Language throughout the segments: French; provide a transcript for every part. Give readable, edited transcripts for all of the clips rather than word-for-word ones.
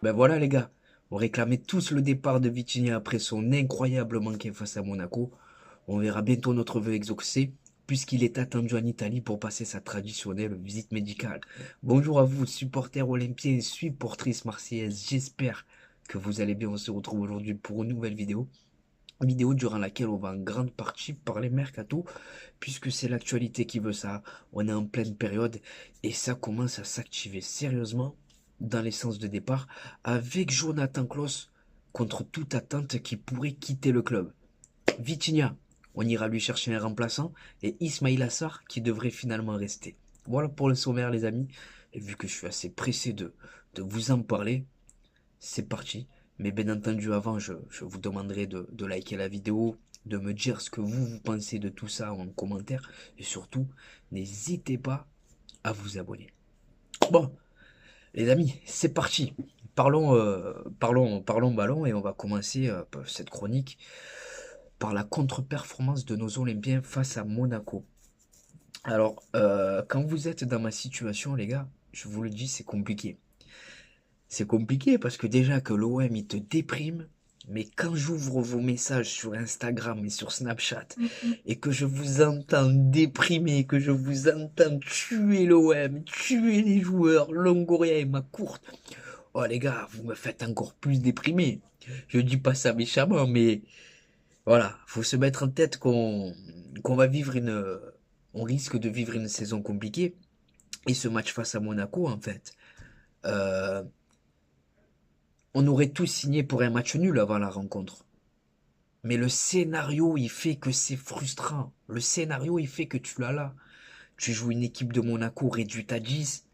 Ben voilà les gars, on réclamait tous le départ de Vitinha après son incroyable manqué face à Monaco. On verra bientôt notre vœu exaucé, puisqu'il est attendu en Italie pour passer sa traditionnelle visite médicale. Bonjour à vous, supporters olympiens et supportrices marseillaises. J'espère que vous allez bien. On se retrouve aujourd'hui pour une nouvelle vidéo. Vidéo durant laquelle on va en grande partie parler mercato, puisque c'est l'actualité qui veut ça. On est en pleine période et ça commence à s'activer sérieusement dans les sens de départ avec Jonathan Klaus contre toute attente qui pourrait quitter le club. Vitinha, on ira lui chercher un remplaçant et Ismail Assar qui devrait finalement rester. Voilà pour le sommaire les amis. Et vu que je suis assez pressé de vous en parler, c'est parti. Mais bien entendu, avant, je vous demanderai de liker la vidéo, de me dire ce que vous pensez de tout ça en commentaire. Et surtout, n'hésitez pas à vous abonner. Bon, les amis, c'est parti. Parlons ballon et on va commencer cette chronique par la contre-performance de nos Olympiens face à Monaco. Alors, quand vous êtes dans ma situation, les gars, je vous le dis, c'est compliqué. C'est compliqué parce que déjà que l'OM il te déprime, mais quand j'ouvre vos messages sur Instagram et sur Snapchat et que je vous entends déprimer, que je vous entends tuer l'OM, tuer les joueurs, Longoria et ma courte, oh les gars, vous me faites encore plus déprimer. Je dis pas ça méchamment, mais voilà, faut se mettre en tête qu'on va vivre on risque de vivre une saison compliquée. Et ce match face à Monaco, en fait, euh, on aurait tous signé pour un match nul avant la rencontre. Mais le scénario, il fait que c'est frustrant. Le scénario, il fait que tu l'as là. Tu joues une équipe de Monaco réduite à 10.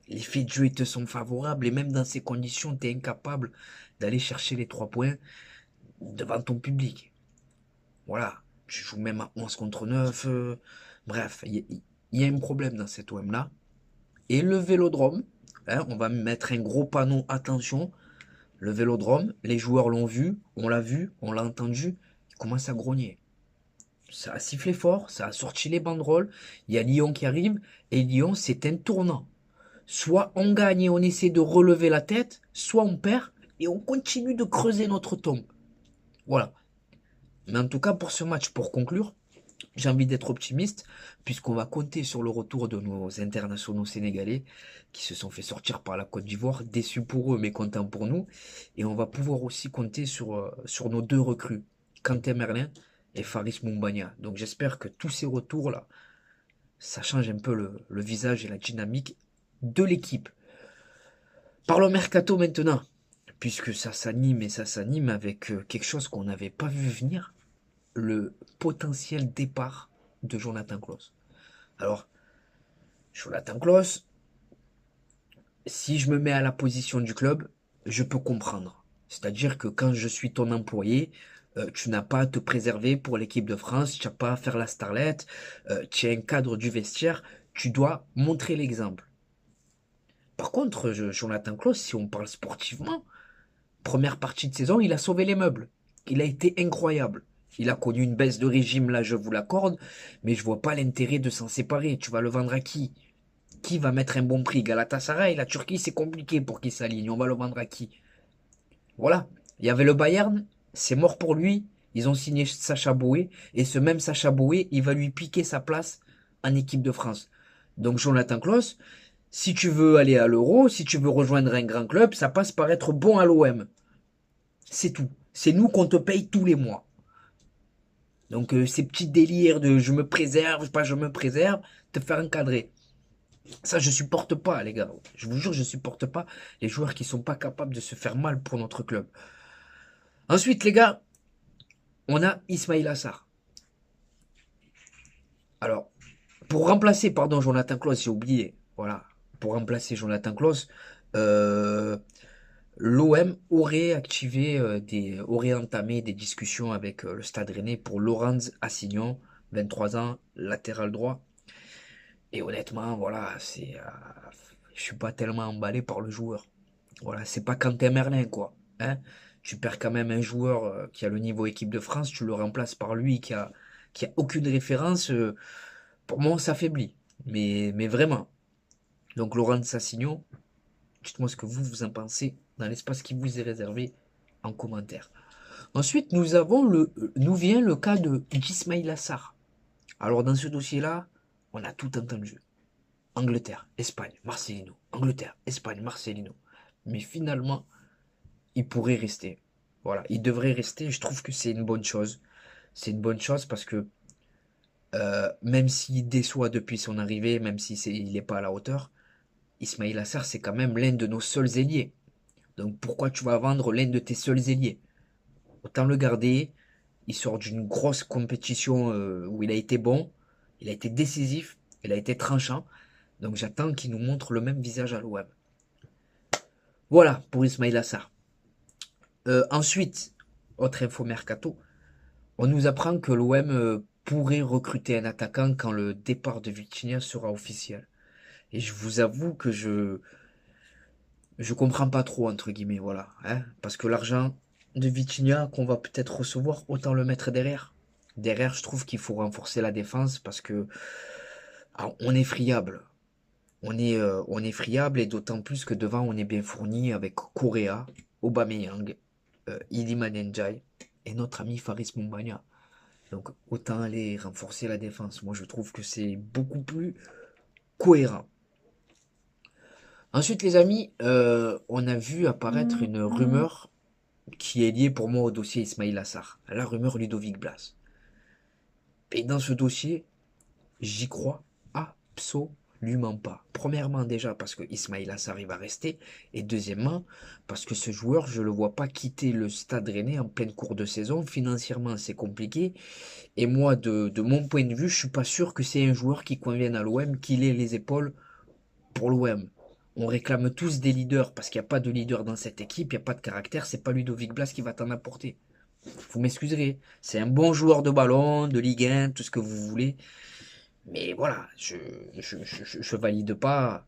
Les faits de jeu te sont favorables et même dans ces conditions, tu es incapable d'aller chercher les 3 points devant ton public. Voilà. Tu joues même à 11 contre 9. Bref, il y a un problème dans cet OM-là. Et le vélodrome, hein, on va mettre un gros panneau attention. Le vélodrome, les joueurs l'ont vu, on l'a entendu, ils commencent à grogner. Ça a sifflé fort, ça a sorti les banderoles, il y a Lyon qui arrive, et Lyon, c'est un tournant. Soit on gagne et on essaie de relever la tête, soit on perd et on continue de creuser notre tombe. Voilà. Mais en tout cas, pour ce match, pour conclure, j'ai envie d'être optimiste, puisqu'on va compter sur le retour de nos internationaux sénégalais qui se sont fait sortir par la Côte d'Ivoire, déçus pour eux, mais contents pour nous. Et on va pouvoir aussi compter sur nos deux recrues, Quentin Merlin et Faris Moumbagna. Donc j'espère que tous ces retours-là, ça change un peu le visage et la dynamique de l'équipe. Parlons mercato maintenant, puisque ça s'anime et ça s'anime avec quelque chose qu'on n'avait pas vu venir, le potentiel départ de Jonathan Klaus. Alors, Jonathan Klaus, si je me mets à la position du club, je peux comprendre. C'est-à-dire que quand je suis ton employé, tu n'as pas à te préserver pour l'équipe de France, tu n'as pas à faire la starlette, tu es un cadre du vestiaire, tu dois montrer l'exemple. Par contre, Jonathan Klaus, si on parle sportivement, première partie de saison, il a sauvé les meubles. Il a été incroyable. Il a connu une baisse de régime, là je vous l'accorde, mais je vois pas l'intérêt de s'en séparer. Tu vas le vendre à qui? Qui va mettre un bon prix? Galatasaray, la Turquie, c'est compliqué pour qu'il s'aligne. On va le vendre à qui? Voilà. Il y avait le Bayern, c'est mort pour lui. Ils ont signé Sacha Boé, et ce même Sacha Boé, il va lui piquer sa place en équipe de France. Donc Jonathan Klaus, si tu veux aller à l'Euro, si tu veux rejoindre un grand club, ça passe par être bon à l'OM. C'est tout. C'est nous qu'on te paye tous les mois. Donc ces petits délires de je me préserve, pas je me préserve, te faire encadrer. Ça, je supporte pas, les gars. Je vous jure, je supporte pas les joueurs qui sont pas capables de se faire mal pour notre club. Ensuite, les gars, on a Ismail Assar. Alors, pour remplacer, pardon, Jonathan Klaus, j'ai oublié. Voilà. Pour remplacer Jonathan Klaus, euh, l'OM aurait entamé des discussions avec le Stade Rennais pour Laurent Assignon, 23 ans, latéral droit. Et honnêtement, voilà, je suis pas tellement emballé par le joueur. Voilà, c'est pas Quentin Merlin, quoi. Hein, tu perds quand même un joueur qui a le niveau équipe de France, tu le remplaces par lui qui a aucune référence. Pour moi, on s'affaiblit. Mais vraiment. Donc, Laurent Sassignon, dites-moi ce que vous en pensez. dans l'espace qui vous est réservé en commentaire. Ensuite, nous vient le cas de d'Ismail Assar. Alors, dans ce dossier-là, on a tout entendu. Angleterre, Espagne, Marcelino. Angleterre, Espagne, Marcelino. Mais finalement, il pourrait rester. Voilà, il devrait rester. Je trouve que c'est une bonne chose. C'est une bonne chose parce que même s'il déçoit depuis son arrivée, même si il n'est pas à la hauteur, Ismail Assar, c'est quand même l'un de nos seuls ailiers. Donc pourquoi tu vas vendre l'un de tes seuls ailiers? Autant le garder. Il sort d'une grosse compétition où il a été bon, il a été décisif, il a été tranchant. Donc j'attends qu'il nous montre le même visage à l'OM. Voilà pour Ismail Assar. Ensuite, autre info mercato, on nous apprend que l'OM pourrait recruter un attaquant quand le départ de Vitinha sera officiel. Et je vous avoue que je comprends pas trop entre guillemets, voilà, hein, parce que l'argent de Vitinha qu'on va peut-être recevoir, autant le mettre derrière. Derrière, je trouve qu'il faut renforcer la défense parce que on est friable. On est friable et d'autant plus que devant on est bien fourni avec Correa, Aubameyang, Iliman Ndiaye et notre ami Faris Moumbagna. Donc autant aller renforcer la défense. Moi je trouve que c'est beaucoup plus cohérent. Ensuite les amis, on a vu apparaître une rumeur qui est liée pour moi au dossier Ismail Assar. La rumeur Ludovic Blas. Et dans ce dossier, j'y crois absolument pas. Premièrement déjà parce que Ismail Assar va rester. Et deuxièmement parce que ce joueur, je ne le vois pas quitter le Stade Rennais en pleine cours de saison. Financièrement c'est compliqué. Et moi de mon point de vue, je suis pas sûr que c'est un joueur qui convienne à l'OM, qu'il ait les épaules pour l'OM. On réclame tous des leaders parce qu'il n'y a pas de leader dans cette équipe, il n'y a pas de caractère, c'est pas Ludovic Blas qui va t'en apporter. Vous m'excuserez, c'est un bon joueur de ballon, de Ligue 1, tout ce que vous voulez. Mais voilà, je valide pas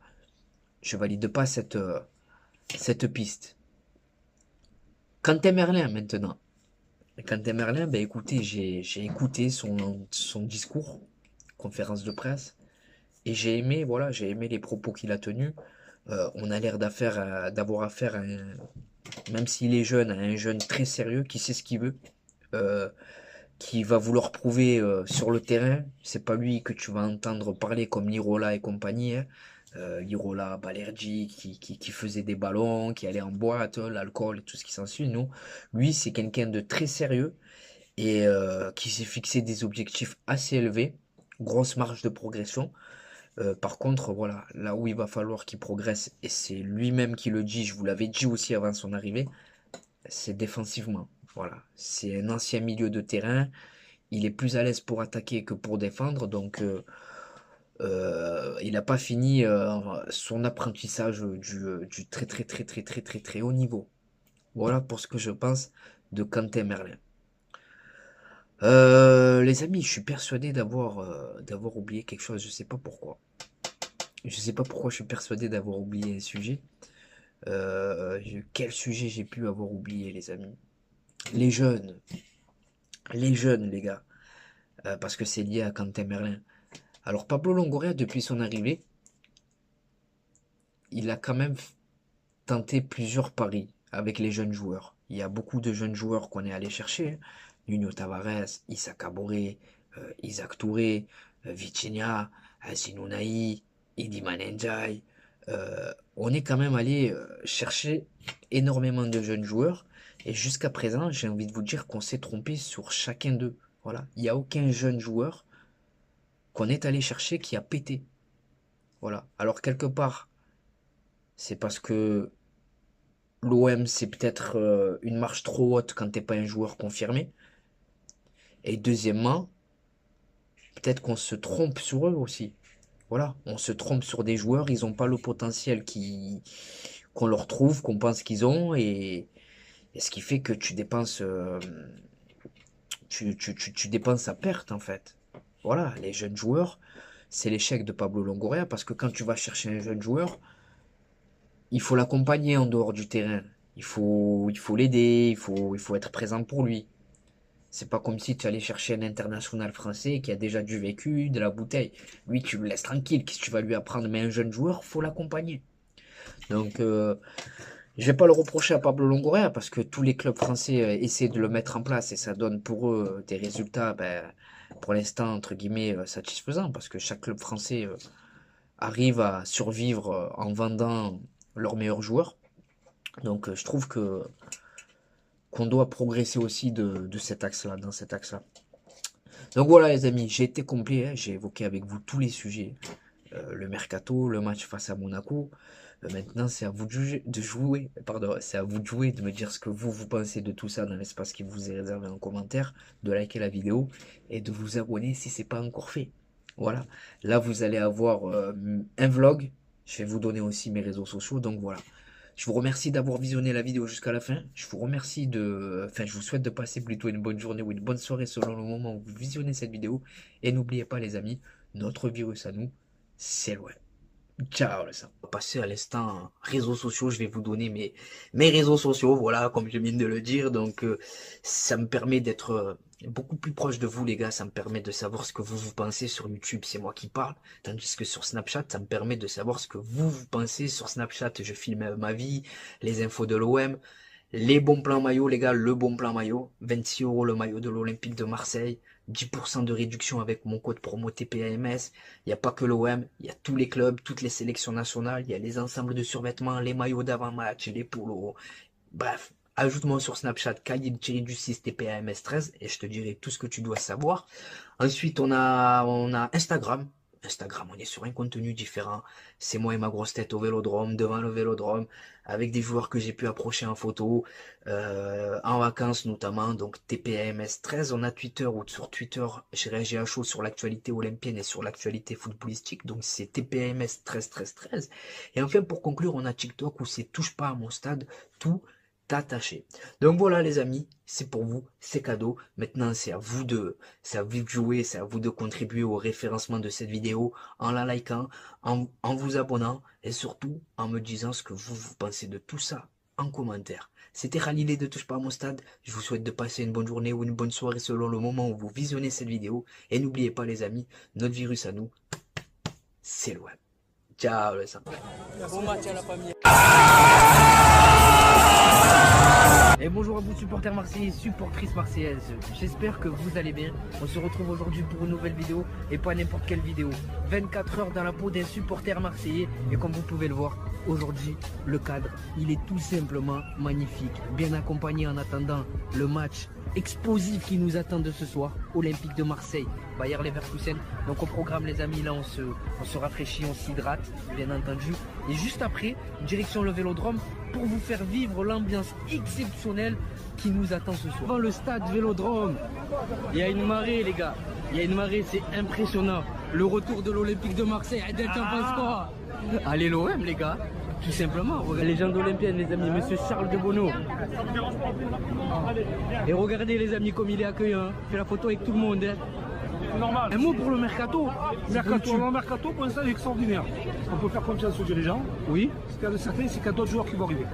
cette piste. Quentin Merlin maintenant. Quentin Merlin, ben écoutez, j'ai écouté son discours, conférence de presse, et j'ai aimé les propos qu'il a tenus. On a l'air d'avoir affaire à même s'il est jeune, à un jeune très sérieux qui sait ce qu'il veut, euh, qui va vouloir prouver sur le terrain. C'est pas lui que tu vas entendre parler comme Lirola et compagnie, hein. Lirola, Balerdi, qui faisait des ballons, qui allait en boîte, l'alcool et tout ce qui s'ensuit. Non, lui c'est quelqu'un de très sérieux et qui s'est fixé des objectifs assez élevés, grosse marge de progression. Par contre, voilà, là où il va falloir qu'il progresse, et c'est lui-même qui le dit, je vous l'avais dit aussi avant son arrivée, c'est défensivement. Voilà, c'est un ancien milieu de terrain, il est plus à l'aise pour attaquer que pour défendre, donc il n'a pas fini son apprentissage du très très très très très très très haut niveau. Voilà pour ce que je pense de Quentin Merlin. Les amis, je suis persuadé d'avoir oublié quelque chose, je sais pas pourquoi. Je sais pas pourquoi je suis persuadé d'avoir oublié un sujet. Quel sujet j'ai pu avoir oublié, les amis? Les jeunes. Les jeunes, les gars. Parce que c'est lié à Quentin Merlin. Alors, Pablo Longoria, depuis son arrivée, il a quand même tenté plusieurs paris avec les jeunes joueurs. Il y a beaucoup de jeunes joueurs qu'on est allé chercher, hein. Nuno Tavares, Issa Kaboré, Isaac Touré, Vitinha, Azinou Iliman Ndiaye. On est quand même allé chercher énormément de jeunes joueurs. Et jusqu'à présent, j'ai envie de vous dire qu'on s'est trompé sur chacun d'eux. Voilà. Il n'y a aucun jeune joueur qu'on est allé chercher qui a pété. Voilà. Alors quelque part, c'est parce que l'OM, c'est peut-être une marche trop haute quand t'es pas un joueur confirmé. Et deuxièmement, peut-être qu'on se trompe sur eux aussi. Voilà, on se trompe sur des joueurs, ils n'ont pas le potentiel qu'on leur trouve, qu'on pense qu'ils ont, et ce qui fait que tu dépenses, tu dépenses à perte en fait. Voilà, les jeunes joueurs, c'est l'échec de Pablo Longoria, parce que quand tu vas chercher un jeune joueur, il faut l'accompagner en dehors du terrain. Il faut l'aider, il faut être présent pour lui. C'est pas comme si tu allais chercher un international français qui a déjà du vécu, de la bouteille. Lui, tu le laisses tranquille. Qu'est-ce que tu vas lui apprendre? Mais un jeune joueur, faut l'accompagner. Donc, Je vais pas le reprocher à Pablo Longoria parce que tous les clubs français essaient de le mettre en place et ça donne pour eux des résultats, ben, pour l'instant, entre guillemets, satisfaisants parce que chaque club français arrive à survivre en vendant leurs meilleurs joueurs. Donc je trouve que qu'on doit progresser aussi de cet axe-là, dans cet axe-là. Donc voilà les amis, j'ai été complet, hein, j'ai évoqué avec vous tous les sujets. Le mercato, le match face à Monaco. Maintenant, c'est à vous de jouer, pardon, c'est à vous de jouer, de me dire ce que vous pensez de tout ça dans l'espace qui vous est réservé en commentaire, de liker la vidéo et de vous abonner si c'est pas encore fait. Voilà, là vous allez avoir un vlog, je vais vous donner aussi mes réseaux sociaux, donc voilà. Je vous remercie d'avoir visionné la vidéo jusqu'à la fin. Je vous remercie je vous souhaite de passer plutôt une bonne journée ou une bonne soirée selon le moment où vous visionnez cette vidéo. Et n'oubliez pas les amis, notre virus à nous, c'est loin. Ciao les amis. On va passer à l'instant réseaux sociaux. Je vais vous donner mes réseaux sociaux, voilà, comme je viens de le dire. Donc ça me permet d'être beaucoup plus proche de vous les gars. Ça me permet de savoir ce que vous pensez sur YouTube. C'est moi qui parle. Tandis que sur Snapchat, ça me permet de savoir ce que vous pensez. Sur Snapchat, je filme ma vie, les infos de l'OM. Les bons plans maillot, les gars, le bon plan maillot. 26 € le maillot de l'Olympique de Marseille. 10% de réduction avec mon code promo TPAMS. Il n'y a pas que l'OM, il y a tous les clubs, toutes les sélections nationales. Il y a les ensembles de survêtements, les maillots d'avant-match, les polos. Bref, ajoute-moi sur Snapchat Khalil-du-6 TPAMS 13 et je te dirai tout ce que tu dois savoir. Ensuite, on a Instagram. Instagram, on est sur un contenu différent. C'est moi et ma grosse tête au Vélodrome, devant le Vélodrome, avec des joueurs que j'ai pu approcher en photo, en vacances notamment, donc TPAMS 13. On a Twitter, ou sur Twitter, je réagis à chaud sur l'actualité olympienne et sur l'actualité footballistique, donc c'est TPAMS 13 13 13. Et enfin, pour conclure, on a TikTok où c'est touche pas à mon stade, tout attaché. Donc voilà les amis, c'est pour vous, c'est cadeau. Maintenant c'est à vous de jouer, c'est à vous de contribuer au référencement de cette vidéo en la likant, en vous abonnant et surtout en me disant ce que vous pensez de tout ça en commentaire. C'était Khalilé de Touche pas à mon stade. Je vous souhaite de passer une bonne journée ou une bonne soirée selon le moment où vous visionnez cette vidéo. Et n'oubliez pas les amis, notre virus à nous, c'est loin. Ciao les amis. Bon match à la famille. Et bonjour à vous supporters marseillais, supportrices marseillaises, j'espère que vous allez bien. On se retrouve aujourd'hui pour une nouvelle vidéo et pas n'importe quelle vidéo. 24 heures dans la peau d'un supporter marseillais et comme vous pouvez le voir, aujourd'hui le cadre il est tout simplement magnifique. Bien accompagné en attendant le match explosif qui nous attend de ce soir, Olympique de Marseille, Bayer Leverkusen. Donc au programme les amis, là on se rafraîchit, on s'hydrate bien entendu. Et juste après, direction le Vélodrome pour vous faire vivre l'ambiance exceptionnelle qui nous attend ce soir. Dans le stade Vélodrome, il y a une marée les gars, il y a une marée, c'est impressionnant. Le retour de l'Olympique de Marseille, Adel, t'en penses quoi? Allez l'OM les gars, tout simplement. Regardez, légende olympienne les amis, monsieur Charles de Bonneau. Et regardez les amis comme il est accueillant, fait la photo avec tout le monde. Hein. Normal. Un mot pour le mercato. Le mercato pour l'instant est extraordinaire. On peut faire confiance aux dirigeants. Oui. Ce qu'il y a de certain, c'est qu'il y a d'autres joueurs qui vont arriver.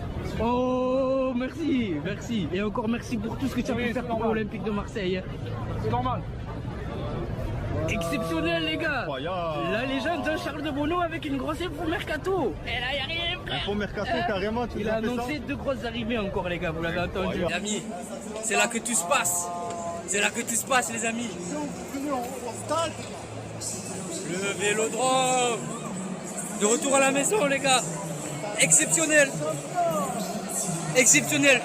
Oh, merci, merci. Et encore merci pour tout ce que tu as pu faire pour l'Olympique de Marseille. C'est normal. Exceptionnel les gars. La légende Jean-Charles de Bonneau avec une grosse info mercato. Et là, il n'y a rien frère. Info mercato carrément. Il a annoncé deux grosses arrivées encore les gars, vous l'avez entendu. Les amis, c'est là que tout se passe. C'est là que tout se passe les amis. Le Vélodrome. De retour à la maison les gars. Exceptionnel. Exceptionnel.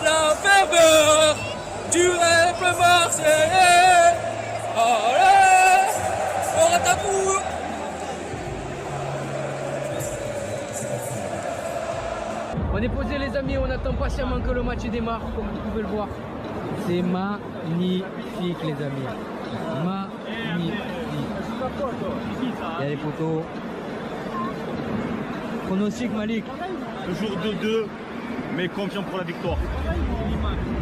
La ferveur du rêve marseillais. Allez, on attaque. On est posé les amis, on attend patiemment que le match démarre, comme vous pouvez le voir. C'est magnifique les amis. Magnifique. Il y a les photos. Pronostic Malik. Toujours 2-2, mais confiant pour la victoire.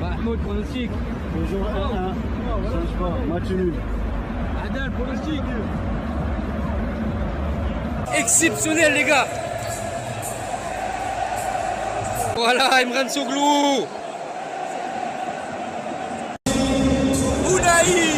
Mahmoud, pronostic. Toujours 1-1. Match nul. Adel, pronostic. Exceptionnel les gars. Voilà, Imran Soglou. Ounaï.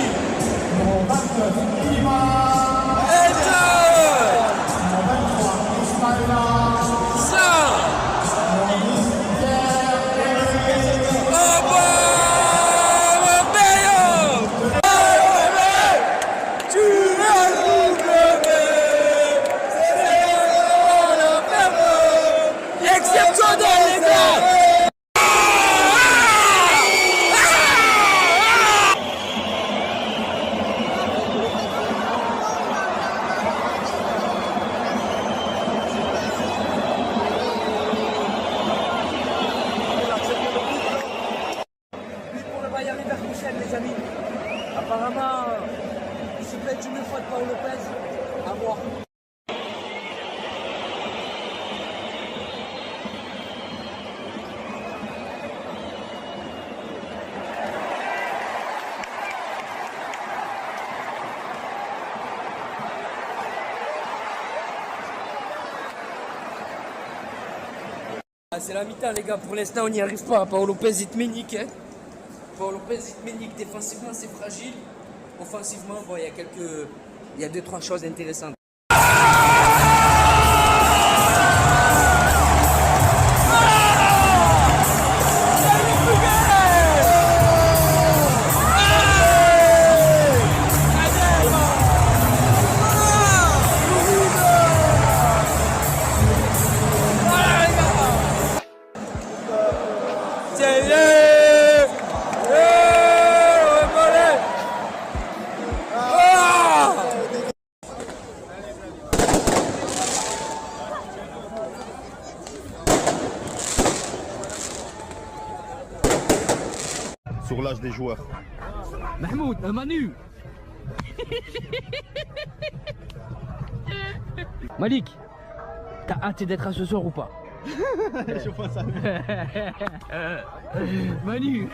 Michel, les amis. Apparemment, c'est peut-être une fois de Paul Lopez. À voir. Ah, c'est la mi-temps les gars, pour l'instant on n'y arrive pas. Paul Lopez il te ménique. Hein. Paul Lopez il te ménique. Défensivement c'est fragile. Offensivement, bon, il y a 2-3 choses intéressantes. Sur l'âge des joueurs. Mahmoud, Manu. Malik, t'as hâte d'être à ce soir ou pas? Je vois ça. Manu.